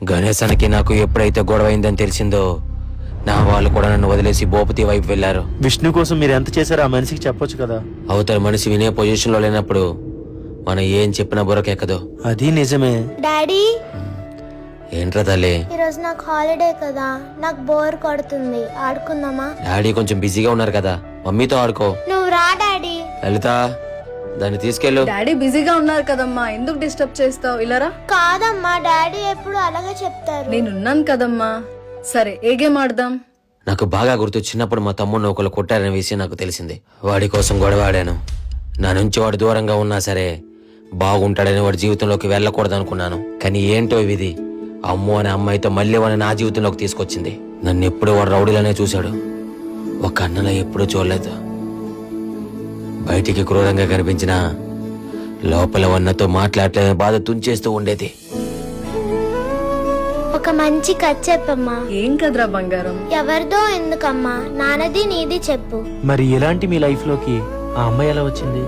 గణేశానికి నాకు ఎప్పుడైతే గొడవ అయిందని తెలిసిందో నా వాళ్ళు కూడా నన్ను వదిలేసి భూపతి వైపు వెళ్లారు. విష్ణు కోసం మీరు ఎంత చేశారో ఆ మనిషికి చెప్పొచ్చు కదా. అవతల మనిషి వినే పొజిషన్ లో లేనప్పుడు మనం ఏం చెప్పినా బుర్రకెక్కదు. అది నిజమే. డాడీ, ఏంట్రా తల్లి? ఈరోజు నాకు హాలిడే కదా, నాకు బోర్ కొడుతుంది, ఆడుకుందామా? డాడీ కొంచెం బిజీగా ఉన్నారు కదా, మమ్మీతో ఆడుకో. నువ్వు రా డాడీ. లలిత, దాన్ని తీసుకెళ్ళు. డాడీ బిజీగా ఉన్నారు కదమ్మా, ఎందుకు డిస్టర్బ్ చేస్తావు? ఇలారా. కాదమ్మా, డాడీ ఎప్పుడు అలాగే చెప్తారు. నేనున్నాను కదమ్మా. సరే, ఏ గేమ్ ఆడదాం? నాకు బాగా గుర్తు, చిన్నప్పుడు మా తమ్ముడిని ఒకరు కొట్టారనే విషయం నాకు తెలిసింది. వాడి కోసం గొడవ ఆడాను. నా నుంచి వాడు దూరంగా ఉన్నా సరే బాగుంటాడని వాడి జీవితంలోకి వెళ్ళకూడదు అనుకున్నాను. కానీ ఏంటో విధి, అమ్మో అనే అమ్మాయితో మళ్ళీ వాడిని నా జీవితంలోకి తీసుకొచ్చింది. నన్ను ఎప్పుడు వాడు రౌడీలోనే చూశాడు, ఒక అన్నలో ఎప్పుడూ చూడలేదు. బయటికి క్రూరంగా కనిపించినా లోపల వన్నతో మాట్లాడలేని బాధ తుంచేస్తూ ఉండేది. ఒక మంచి కథ చెప్పమ్మా. ఏం కదరా బంగారం? ఎవరిదో ఎందుకమ్మా, నాన్నది నీది చెప్పు. మరి ఎలాంటి మీ లైఫ్ లోకి ఆ అమ్మాయి ఎలా వచ్చింది?